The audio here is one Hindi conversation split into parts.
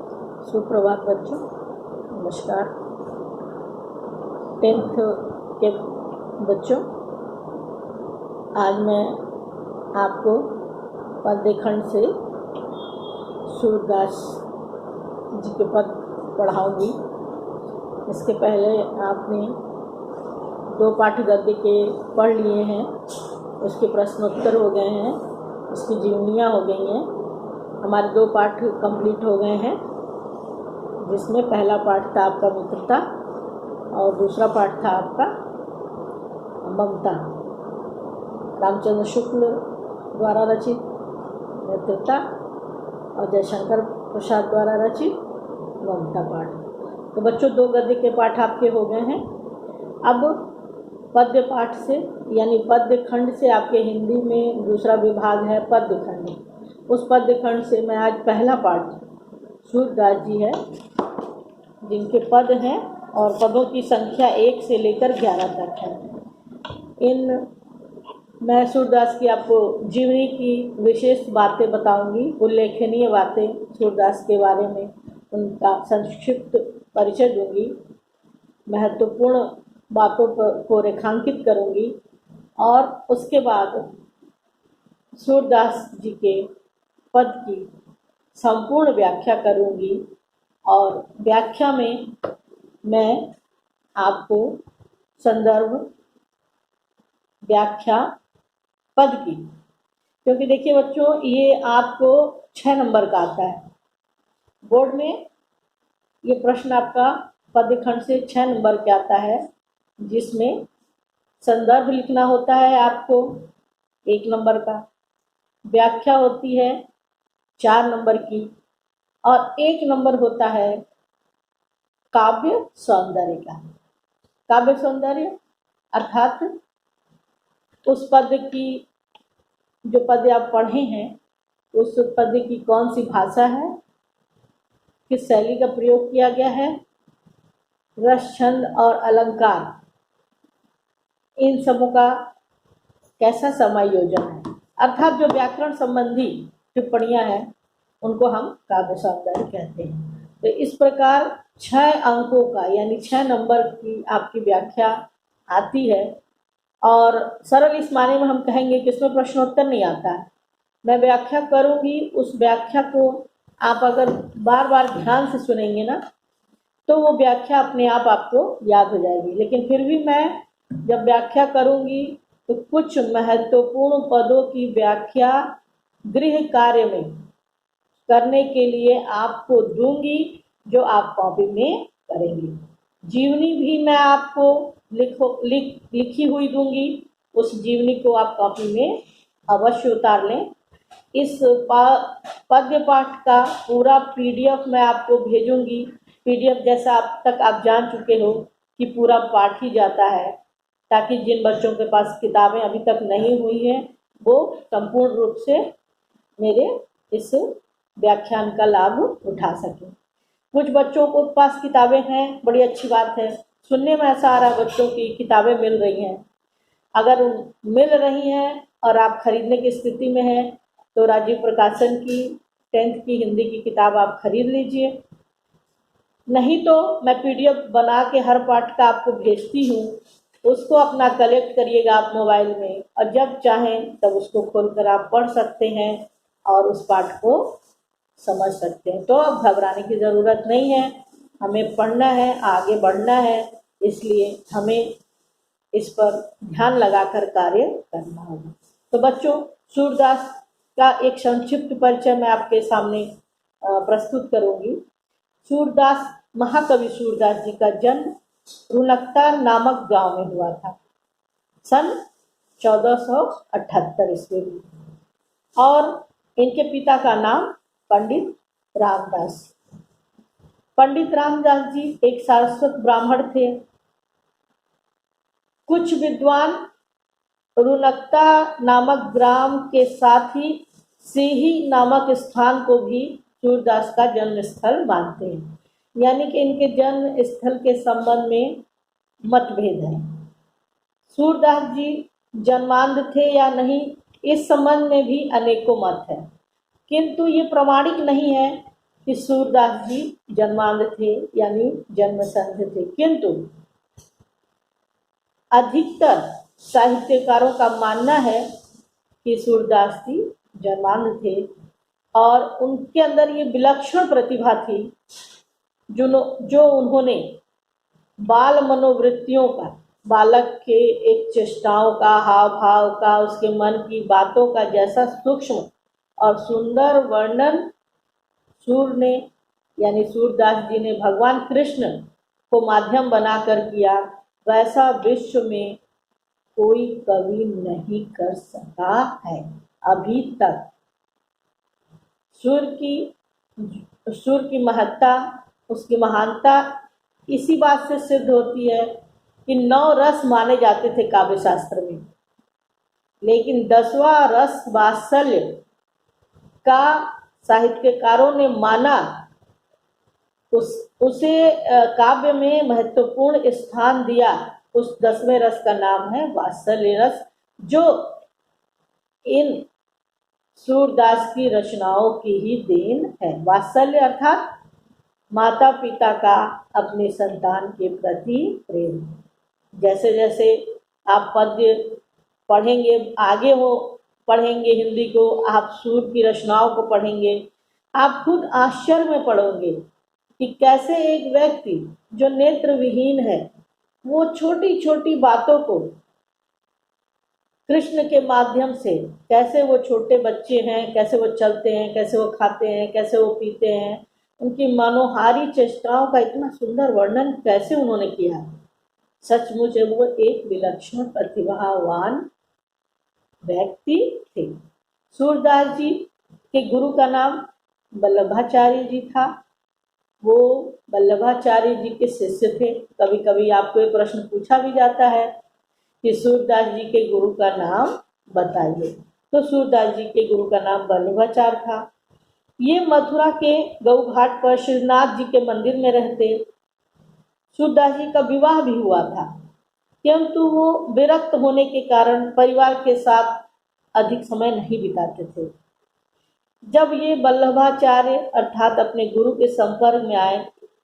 सुप्रभात बच्चों, नमस्कार। 10th के बच्चों, आज मैं आपको पद्य खंड से सूरदास जी के पद पढ़ाऊंगी। इसके पहले आपने 2 पाठ गद्य के पढ़ लिए हैं, उसके प्रश्नोत्तर हो गए हैं, उसकी जीवनियाँ हो गई हैं। हमारे 2 पाठ कंप्लीट हो गए हैं, जिसमें पहला पाठ था आपका मित्रता और दूसरा पाठ था आपका ममता। रामचंद्र शुक्ल द्वारा रचित मित्रता और जयशंकर प्रसाद द्वारा रचित ममता पाठ। तो बच्चों 2 गद्य के पाठ आपके हो गए हैं। अब पद्य पाठ से यानी पद्य खंड से आपके हिंदी में दूसरा विभाग है पद्य खंड। उस पद्य खंड से मैं आज पहला पाठ, सूरदास जी है जिनके पद हैं और पदों की संख्या 1 से लेकर 11 तक है। मैं सूरदास की आपको जीवनी की विशेष बातें बताऊंगी, उल्लेखनीय बातें सूरदास के बारे में, उनका संक्षिप्त परिचय दूंगी, महत्वपूर्ण बातों को रेखांकित करूंगी और उसके बाद सूरदास जी के पद की संपूर्ण व्याख्या करूंगी। और व्याख्या में मैं आपको संदर्भ, व्याख्या, पद की, क्योंकि देखिए बच्चों, ये आपको 6 नंबर का आता है बोर्ड में। ये प्रश्न आपका पद्य खंड से 6 नंबर के आता है, जिसमें संदर्भ लिखना होता है आपको 1 नंबर का, व्याख्या होती है 4 नंबर की और 1 नंबर होता है काव्य सौंदर्य का। काव्य सौंदर्य अर्थात उस पद्य की, जो पद्य आप पढ़े हैं, उस पद्य की कौन सी भाषा है, किस शैली का प्रयोग किया गया है, रस, छंद और अलंकार, इन सबों का कैसा समायोजन है, अर्थात जो व्याकरण संबंधी टिप्पणियां हैं उनको हम काव्य सौंदर्य कहते हैं। तो इस प्रकार 6 अंकों का यानी 6 नंबर की आपकी व्याख्या आती है। और सरल इस माने में हम कहेंगे कि इसमें प्रश्नोत्तर नहीं आता है। मैं व्याख्या करूंगी, उस व्याख्या को आप अगर बार बार ध्यान से सुनेंगे ना, तो वो व्याख्या अपने आप आपको याद हो जाएगी। लेकिन फिर भी मैं जब व्याख्या करूंगी तो कुछ महत्वपूर्ण पदों की व्याख्या गृह कार्य में करने के लिए आपको दूंगी, जो आप कॉपी में करेंगे। जीवनी भी मैं आपको लिखी हुई दूंगी, उस जीवनी को आप कॉपी में अवश्य उतार लें। इस पद्य पाठ का पूरा PDF मैं आपको भेजूंगी। PDF जैसा अब तक आप जान चुके हो कि पूरा पाठ ही जाता है, ताकि जिन बच्चों के पास किताबें अभी तक नहीं हुई हैं वो संपूर्ण रूप से मेरे इस व्याख्यान का लाभ उठा सकें। कुछ बच्चों को पास किताबें हैं, बड़ी अच्छी बात है। सुनने में ऐसा आ रहा है बच्चों की किताबें मिल रही हैं। अगर मिल रही हैं और आप खरीदने की स्थिति में हैं तो राजीव प्रकाशन की 10th की हिंदी की किताब आप खरीद लीजिए। नहीं तो मैं PDF बना के हर पाठ का आपको भेजती हूँ, उसको अपना कलेक्ट करिएगा आप मोबाइल में, और जब चाहें तब उसको खोलकर आप पढ़ सकते हैं और उस पाठ को समझ सकते हैं। तो अब घबराने की ज़रूरत नहीं है। हमें पढ़ना है, आगे बढ़ना है, इसलिए हमें इस पर ध्यान लगाकर कार्य करना होगा। तो बच्चों, सूरदास का एक संक्षिप्त परिचय मैं आपके सामने प्रस्तुत करूंगी। सूरदास, महाकवि सूरदास जी का जन्म रुनकता नामक गांव में हुआ था सन 1478 ईस्वी में, और इनके पिता का नाम पंडित रामदास। पंडित रामदास जी एक सारस्वत ब्राह्मण थे। कुछ विद्वान रुनकता नामक ग्राम के साथ ही सीही नामक स्थान को भी सूरदास का जन्म स्थल मानते हैं, यानी कि इनके जन्म स्थल के संबंध में मतभेद है। सूरदास जी जन्मांध थे या नहीं, इस संबंध में भी अनेकों मत है, किंतु ये प्रमाणिक नहीं है कि सूरदास जी जन्मांध थे, यानी जन्मसंध थे, किंतु अधिकतर साहित्यकारों का मानना है कि सूरदास जी जन्मांध थे और उनके अंदर ये विलक्षण प्रतिभा थी जो उन्होंने बाल मनोवृत्तियों का, बालक के एक चेष्टाओं का, हाव भाव का, उसके मन की बातों का जैसा सूक्ष्म और सुंदर वर्णन सूर ने, यानी सूरदास जी ने भगवान कृष्ण को माध्यम बनाकर किया, वैसा विश्व में कोई कवि नहीं कर सका है अभी तक। सुर की महत्ता, उसकी महानता इसी बात से सिद्ध होती है कि 9 रस माने जाते थे काव्य शास्त्र में, लेकिन 10वां रस वात्सल्य का साहित्यकारों ने माना, उसे काव्य में महत्वपूर्ण स्थान दिया। उस 10वें रस का नाम है वात्सल्य रस, जो इन सूरदास की रचनाओं की ही देन है। वात्सल्य अर्थात माता पिता का अपने संतान के प्रति प्रेम। जैसे जैसे आप पद्य पढ़ेंगे, आगे हो पढ़ेंगे हिंदी को, आप सूर की रचनाओं को पढ़ेंगे, आप खुद आश्चर्य में पढ़ोगे कि कैसे एक व्यक्ति जो नेत्र विहीन है, वो छोटी छोटी बातों को कृष्ण के माध्यम से, कैसे वो छोटे बच्चे हैं, कैसे वो चलते हैं, कैसे वो खाते हैं, कैसे वो पीते हैं, उनकी मनोहारी चेष्टाओं का इतना सुंदर वर्णन कैसे उन्होंने किया। सचमुच वो एक विलक्षण प्रतिभावान व्यक्ति थे। सूरदास जी के गुरु का नाम वल्लभाचार्य जी था। वो वल्लभाचार्य जी के शिष्य थे। कभी कभी आपको ये प्रश्न पूछा भी जाता है कि सूरदास जी के गुरु का नाम बताइए, तो सूरदास जी के गुरु का नाम वल्लभाचार्य था। ये मथुरा के गौ घाट पर श्रीनाथ जी के मंदिर में रहते। सूरदास जी का विवाह भी हुआ था, किंतु वो विरक्त होने के कारण परिवार के साथ अधिक समय नहीं बिताते थे। जब ये वल्लभाचार्य अर्थात अपने गुरु के संपर्क में आए,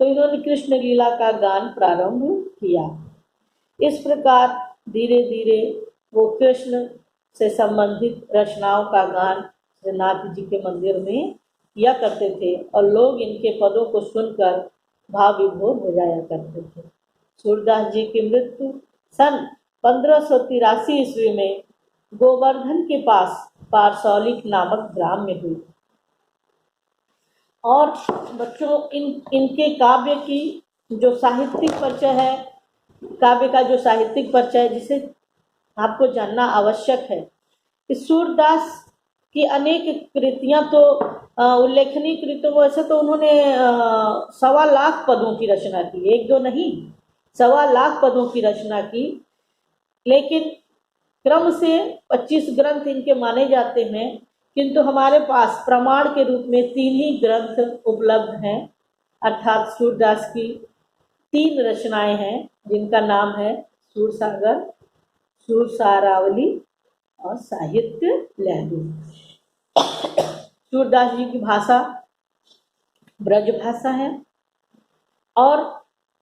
तो इन्होंने कृष्ण लीला का गान प्रारंभ किया। इस प्रकार धीरे धीरे वो कृष्ण से संबंधित रचनाओं का गान श्रीनाथ जी के मंदिर में किया करते थे और लोग इनके पदों को सुनकर भाव विभोर हो जाया करते थे। सूरदास जी की मृत्यु सन 1583 ईस्वी में गोवर्धन के पास पारसौलिक नामक ग्राम में हुई। और बच्चों, इनके काव्य की जो साहित्यिक परिचय है, काव्य का जो साहित्यिक परिचय है, जिसे आपको जानना आवश्यक है कि सूरदास की अनेक कृतियां तो उल्लेखनीय कृतियों, वैसे तो उन्होंने 1.25 लाख पदों की रचना की, 1-2 नहीं, 1.25 लाख पदों की रचना की। लेकिन क्रम से 25 ग्रंथ इनके माने जाते हैं, किंतु हमारे पास प्रमाण के रूप में 3 ही ग्रंथ उपलब्ध हैं। अर्थात सूरदास की 3 रचनाएं हैं, जिनका नाम है सूरसागर, सूरसारावली और साहित्य लहरी। सूरदास जी की भाषा ब्रज भाषा है और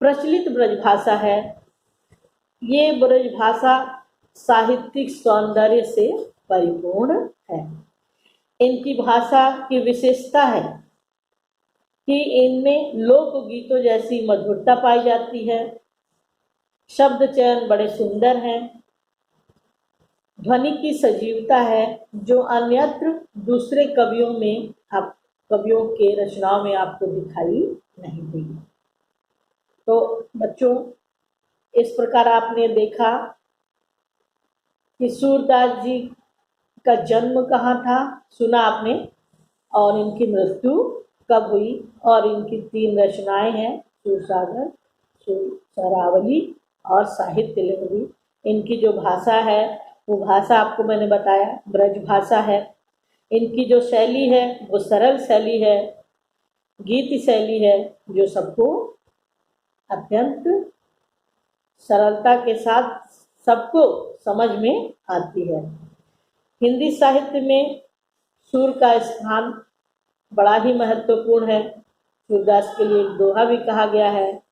प्रचलित ब्रज भाषा है। ये ब्रज भाषा साहित्यिक सौंदर्य से परिपूर्ण है। इनकी भाषा की विशेषता है कि इनमें लोकगीतों जैसी मधुरता पाई जाती है। शब्द चयन बड़े सुंदर हैं। ध्वनि की सजीवता है जो अन्यत्र दूसरे कवियों के रचनाओं में आपको दिखाई नहीं देगी। तो बच्चों, इस प्रकार आपने देखा कि सूरदास जी का जन्म कहाँ था, सुना आपने, और इनकी मृत्यु कब हुई, और इनकी 3 रचनाएं हैं, सूरसागर, सूरसारावली और साहित्य लहरी। इनकी जो भाषा है वो भाषा आपको मैंने बताया ब्रज भाषा है। इनकी जो शैली है वो सरल शैली है, गीत शैली है, जो सबको अत्यंत सरलता के साथ सबको समझ में आती है। हिंदी साहित्य में सुर का स्थान बड़ा ही महत्वपूर्ण है। सूरदास के लिए एक दोहा भी कहा गया है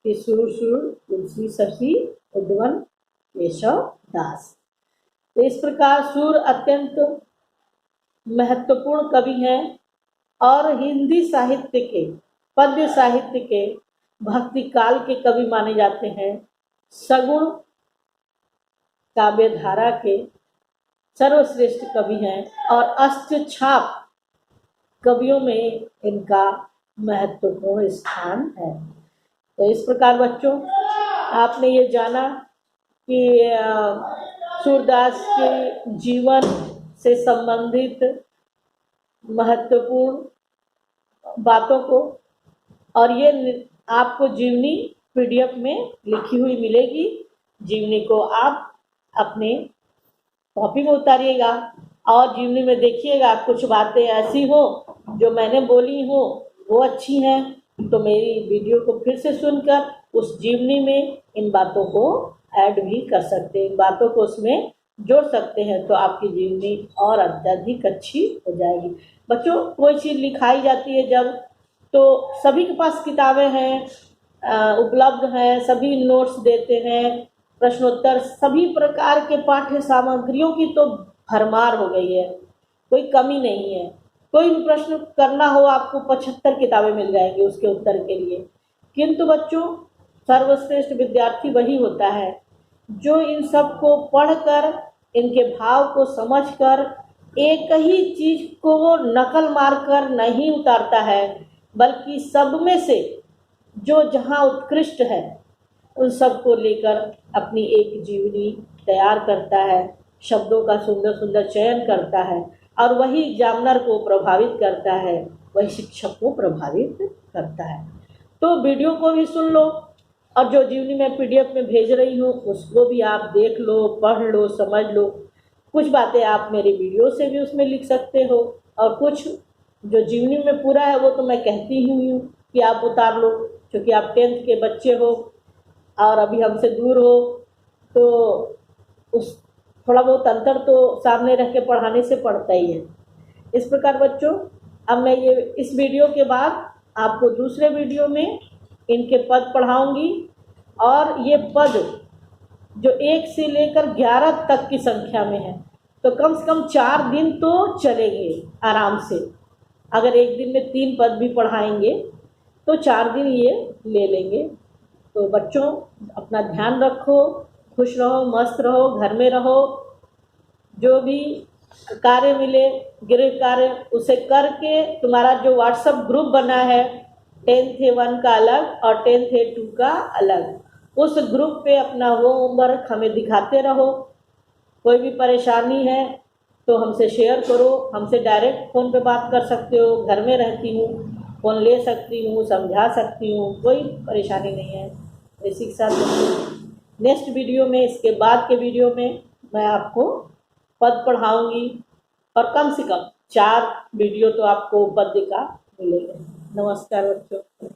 कि सुर सुर तुलसी शशि उद्वन केशव दास। तो इस प्रकार सूर अत्यंत महत्वपूर्ण कवि हैं और हिंदी साहित्य के, पद्य साहित्य के भक्ति काल के कवि माने जाते हैं। सगुण काव्य धारा के सर्वश्रेष्ठ कवि हैं और अष्टछाप कवियों में इनका महत्वपूर्ण स्थान है। तो इस प्रकार बच्चों, आपने ये जाना कि सूरदास के जीवन से संबंधित महत्वपूर्ण बातों को, और ये आपको जीवनी पीडीएफ में लिखी हुई मिलेगी। जीवनी को आप अपने कॉपी में उतारिएगा और जीवनी में देखिएगा कुछ बातें ऐसी हो जो मैंने बोली हो वो अच्छी हैं, तो मेरी वीडियो को फिर से सुनकर उस जीवनी में इन बातों को ऐड भी कर सकते हैं, इन बातों को उसमें जोड़ सकते हैं, तो आपकी जीवनी और अत्यधिक अच्छी हो जाएगी। बच्चों, कोई चीज़ लिखाई जाती है जब, तो सभी के पास किताबें हैं, उपलब्ध हैं, सभी नोट्स देते हैं, प्रश्नोत्तर, सभी प्रकार के पाठ्य सामग्रियों की तो भरमार हो गई है, कोई कमी नहीं है। कोई भी प्रश्न करना हो आपको 75 किताबें मिल जाएंगी उसके उत्तर के लिए। किंतु बच्चों, सर्वश्रेष्ठ विद्यार्थी वही होता है जो इन सब को पढ़कर, इनके भाव को समझकर, एक ही चीज को वो नकल मारकर नहीं उतारता है, बल्कि सब में से जो जहाँ उत्कृष्ट है उन सब को लेकर अपनी एक जीवनी तैयार करता है, शब्दों का सुंदर सुंदर चयन करता है, और वही एग्जामिनर को प्रभावित करता है, वही शिक्षक को प्रभावित करता है। तो वीडियो को भी सुन लो और जो जीवनी मैं पीडीएफ में भेज रही हूँ उसको भी आप देख लो, पढ़ लो, समझ लो। कुछ बातें आप मेरी वीडियो से भी उसमें लिख सकते हो, और कुछ जो जीवनी में पूरा है वो तो मैं कहती ही हूँ कि आप उतार लो, क्योंकि आप 10th के बच्चे हो और अभी हमसे दूर हो, तो उस थोड़ा बहुत अंतर तो सामने रख के पढ़ाने से पड़ता ही है। इस प्रकार बच्चों, अब मैं ये इस वीडियो के बाद आपको दूसरे वीडियो में इनके पद पढ़ाऊंगी, और ये पद जो 1 से लेकर 11 तक की संख्या में है, तो कम से कम 4 दिन तो चलेंगे आराम से। अगर एक दिन में 3 पद भी पढ़ाएंगे तो 4 दिन ये ले लेंगे। तो बच्चों, अपना ध्यान रखो, खुश रहो, मस्त रहो, घर में रहो, जो भी कार्य मिले, गृह कार्य, उसे करके तुम्हारा जो व्हाट्सएप ग्रुप बना है 10th A1 का अलग और 10th A2 का अलग, उस ग्रुप पे अपना होमवर्क हमें दिखाते रहो। कोई भी परेशानी है तो हमसे शेयर करो, हमसे डायरेक्ट फ़ोन पे बात कर सकते हो, घर में रहती हूँ, फ़ोन ले सकती हूँ, समझा सकती हूँ, कोई परेशानी नहीं है। इसी के साथ नेक्स्ट वीडियो में, इसके बाद के वीडियो में मैं आपको पद पढ़ाऊँगी, और कम से कम 4 वीडियो तो आपको पद्य का मिलेगा। नमस्कार बच्चों।